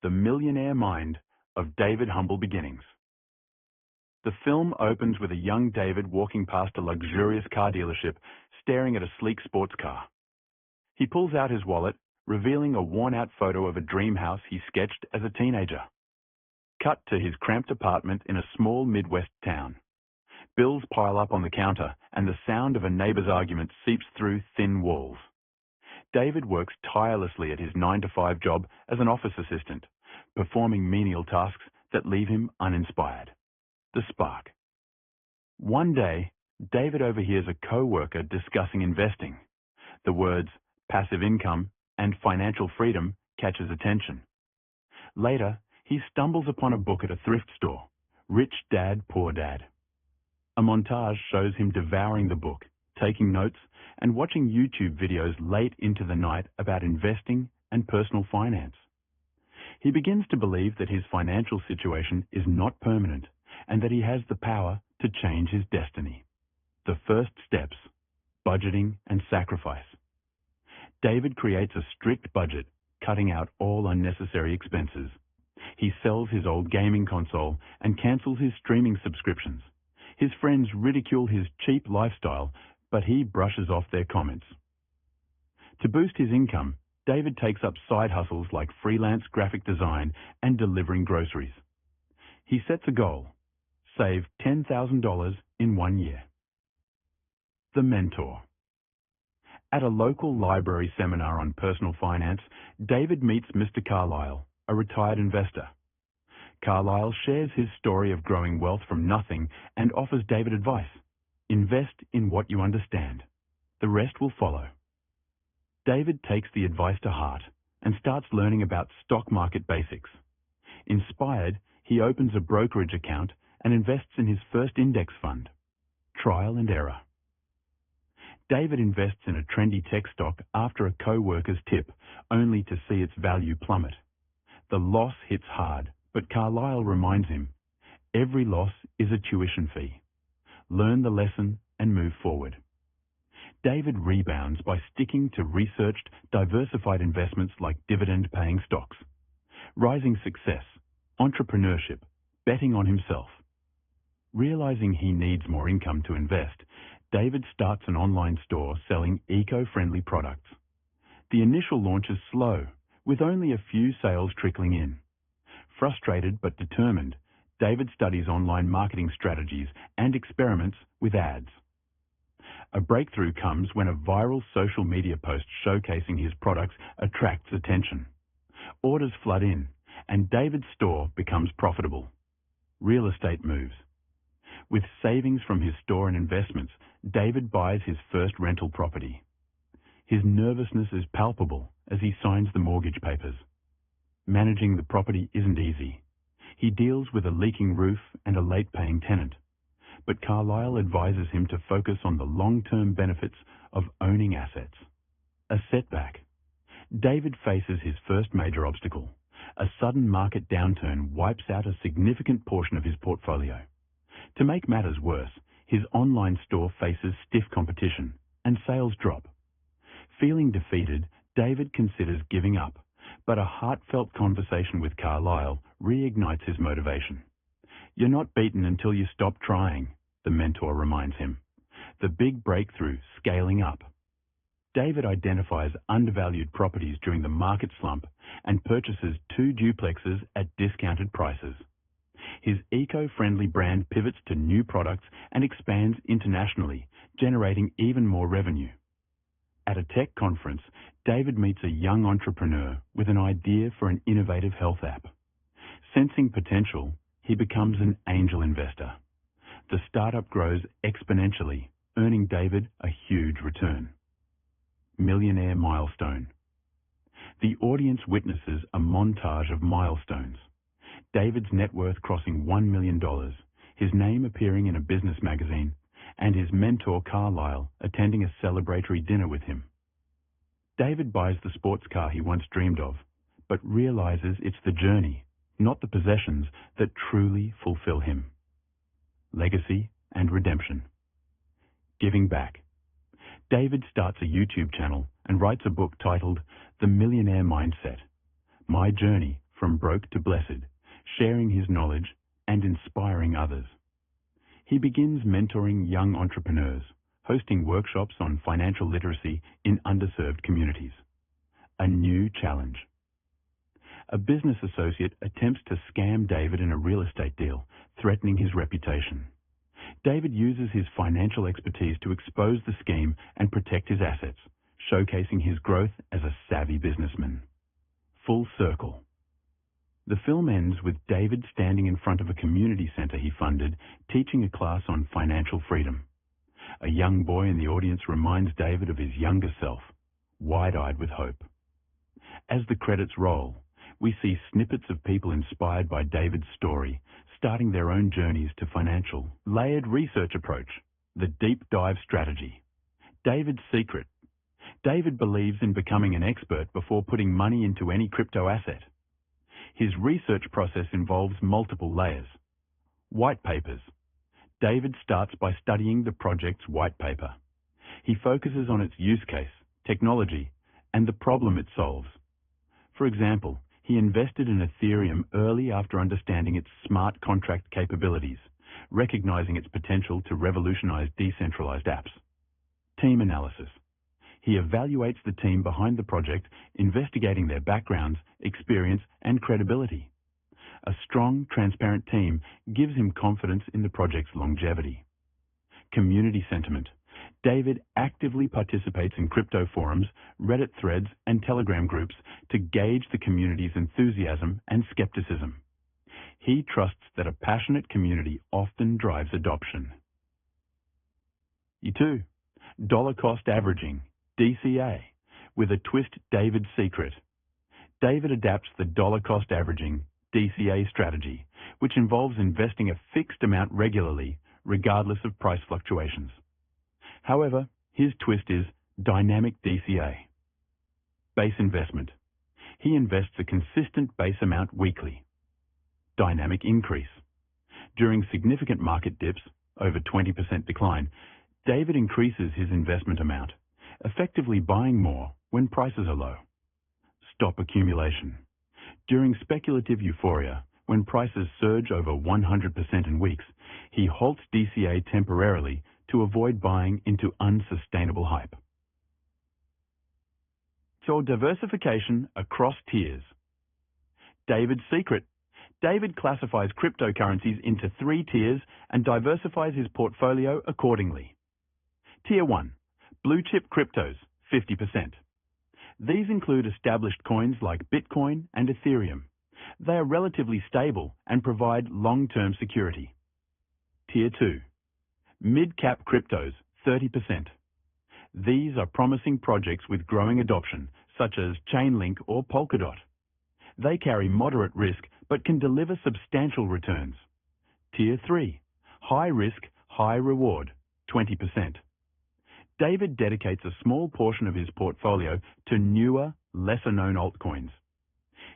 The Millionaire Mind of David Humble Beginnings. The film opens with a young David walking past a luxurious car dealership, staring at a sleek sports car. He pulls out his wallet, revealing a worn-out photo of a dream house he sketched as a teenager. Cut to his cramped apartment in a small Midwest town. Bills pile up on the counter, and the sound of a neighbor's argument seeps through thin walls. David works tirelessly at his 9-to-5 job as an office assistant, performing menial tasks that leave him uninspired. The spark. One day, David overhears a co-worker discussing investing. The words passive income and financial freedom catch his attention. Later, he stumbles upon a book at a thrift store, Rich Dad, Poor Dad. A montage shows him devouring the book, taking notes, and watching YouTube videos late into the night about investing and personal finance. He begins to believe that his financial situation is not permanent and that he has the power to change his destiny. The first steps: budgeting and sacrifice. David creates a strict budget, cutting out all unnecessary expenses. He sells his old gaming console and cancels his streaming subscriptions. His friends ridicule his cheap lifestyle, but he brushes off their comments. To boost his income, David takes up side hustles like freelance graphic design and delivering groceries. He sets a goal: save $10,000 in 1 year. The Mentor. At a local library seminar on personal finance, David meets Mr. Carlisle, a retired investor. Carlisle shares his story of growing wealth from nothing and offers David advice. Invest in what you understand. The rest will follow. David takes the advice to heart and starts learning about stock market basics. Inspired, he opens a brokerage account and invests in his first index fund. Trial and error. David invests in a trendy tech stock after a co-worker's tip, only to see its value plummet. The loss hits hard, but Carlisle reminds him, every loss is a tuition fee. Learn the lesson and move forward. David rebounds by sticking to researched, diversified investments like dividend-paying stocks. Rising success, entrepreneurship, betting on himself. Realizing he needs more income to invest, David starts an online store selling eco-friendly products. The initial launch is slow, with only a few sales trickling in. Frustrated but determined, David studies online marketing strategies and experiments with ads. A breakthrough comes when a viral social media post showcasing his products attracts attention. Orders flood in, and David's store becomes profitable. Real estate moves. With savings from his store and investments, David buys his first rental property. His nervousness is palpable as he signs the mortgage papers. Managing the property isn't easy. He deals with a leaking roof and a late-paying tenant, but Carlisle advises him to focus on the long-term benefits of owning assets. A setback. David faces his first major obstacle. A sudden market downturn wipes out a significant portion of his portfolio. To make matters worse, his online store faces stiff competition, and sales drop. Feeling defeated, David considers giving up, but a heartfelt conversation with Carlisle reignites his motivation. You're not beaten until you stop trying, the mentor reminds him. The big breakthrough: scaling up. David identifies undervalued properties during the market slump and purchases 2 duplexes at discounted prices. His eco-friendly brand pivots to new products and expands internationally, generating even more revenue. At a tech conference, David meets a young entrepreneur with an idea for an innovative health app. Sensing potential, he becomes an angel investor. The startup grows exponentially, earning David a huge return. Millionaire milestone. The audience witnesses a montage of milestones. David's net worth crossing $1 million, his name appearing in a business magazine, and his mentor Carlisle attending a celebratory dinner with him. David buys the sports car he once dreamed of, but realizes it's the journey, not the possessions, that truly fulfill him. Legacy and redemption. Giving back. David starts a YouTube channel and writes a book titled The Millionaire Mindset: My Journey from broke to blessed, sharing his knowledge and inspiring others. He begins mentoring young entrepreneurs, hosting workshops on financial literacy in underserved communities. A new challenge. A business associate attempts to scam David in a real estate deal, threatening his reputation. David uses his financial expertise to expose the scheme and protect his assets, showcasing his growth as a savvy businessman. Full circle. The film ends with David standing in front of a community center he funded, teaching a class on financial freedom. A young boy in the audience reminds David of his younger self, wide-eyed with hope. As the credits roll, we see snippets of people inspired by David's story, starting their own journeys to financial. Layered research approach, the deep dive strategy. David's secret. David believes in becoming an expert before putting money into any crypto asset. His research process involves multiple layers. White papers. David starts by studying the project's white paper. He focuses on its use case, technology, and the problem it solves. For example, he invested in Ethereum early after understanding its smart contract capabilities, recognizing its potential to revolutionize decentralized apps. Team analysis. He evaluates the team behind the project, investigating their backgrounds, experience, and credibility. A strong, transparent team gives him confidence in the project's longevity. Community sentiment. David actively participates in crypto forums, Reddit threads, and Telegram groups to gauge the community's enthusiasm and skepticism. He trusts that a passionate community often drives adoption. E2. Dollar cost averaging, DCA, with a twist David's secret. David adapts the dollar cost averaging, DCA strategy, which involves investing a fixed amount regularly, regardless of price fluctuations. However, his twist is dynamic DCA. Base investment. He invests a consistent base amount weekly. Dynamic increase. During significant market dips, over 20% decline, David increases his investment amount, effectively buying more when prices are low. Stop accumulation. During speculative euphoria, when prices surge over 100% in weeks, he halts DCA temporarily to avoid buying into unsustainable hype. So diversification across tiers. David's secret. David classifies cryptocurrencies into 3 tiers and diversifies his portfolio accordingly. Tier 1. Blue chip cryptos, 50%. These include established coins like Bitcoin and Ethereum. They are relatively stable and provide long-term security. Tier 2. Mid-cap cryptos, 30%. These are promising projects with growing adoption, such as Chainlink or Polkadot. They carry moderate risk but can deliver substantial returns. Tier 3. High risk, high reward, 20%. David dedicates a small portion of his portfolio to newer, lesser-known altcoins.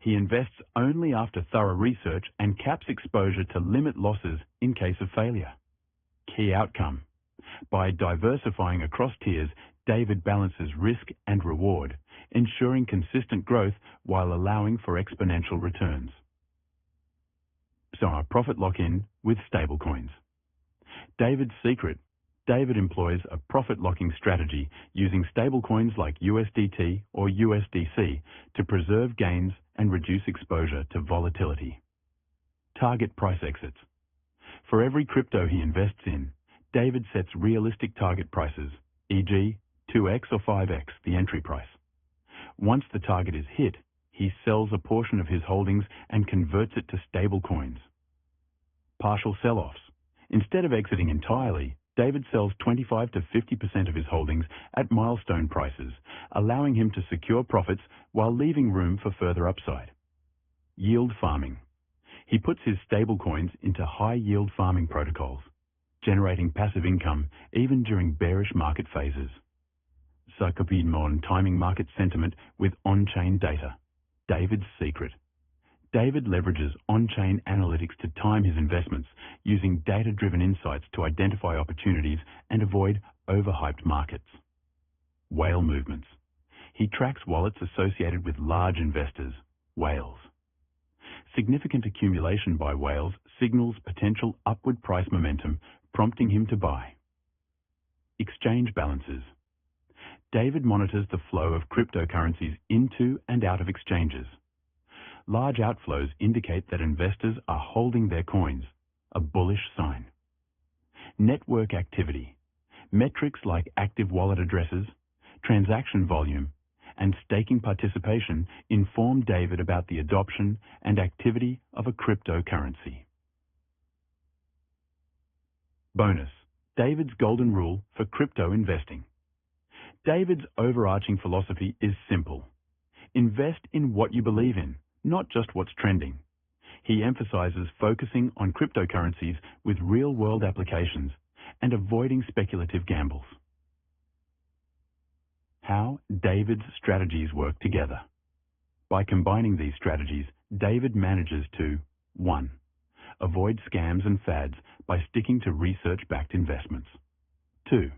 He invests only after thorough research and caps exposure to limit losses in case of failure. Key outcome. By diversifying across tiers, David balances risk and reward, ensuring consistent growth while allowing for exponential returns. So a profit lock-in with stablecoins. David's secret. David employs a profit-locking strategy using stablecoins like USDT or USDC to preserve gains and reduce exposure to volatility. Target price exits. For every crypto he invests in, David sets realistic target prices, e.g., 2x or 5x the entry price. Once the target is hit, he sells a portion of his holdings and converts it to stablecoins. Partial sell-offs. Instead of exiting entirely, David sells 25 to 50% of his holdings at milestone prices, allowing him to secure profits while leaving room for further upside. Yield farming. He puts his stablecoins into high-yield farming protocols, generating passive income even during bearish market phases. Rapidement timing market sentiment with on-chain data. David's secret. David leverages on-chain analytics to time his investments, using data-driven insights to identify opportunities and avoid overhyped markets. Whale movements. He tracks wallets associated with large investors, whales. significant accumulation by whales signals potential upward price momentum, prompting him to buy. Exchange balances. David monitors the flow of cryptocurrencies into and out of exchanges. Large outflows indicate that investors are holding their coins, a bullish sign. Network activity. Metrics like active wallet addresses, transaction volume, and staking participation inform David about the adoption and activity of a cryptocurrency. Bonus. David's golden rule for crypto investing. David's overarching philosophy is simple. Invest in what you believe in, not just what's trending. He emphasizes focusing on cryptocurrencies with real-world applications and avoiding speculative gambles. How David's strategies work together. By combining these strategies, David manages to 1. Avoid scams and fads by sticking to research-backed investments. 2.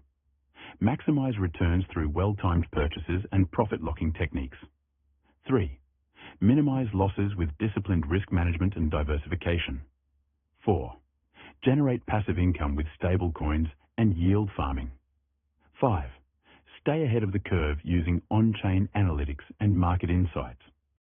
Maximize returns through well-timed purchases and profit-locking techniques. 3. Minimize losses with disciplined risk management and diversification. 4. Generate passive income with stable coins and yield farming. 5. Stay ahead of the curve using on-chain analytics and market insights.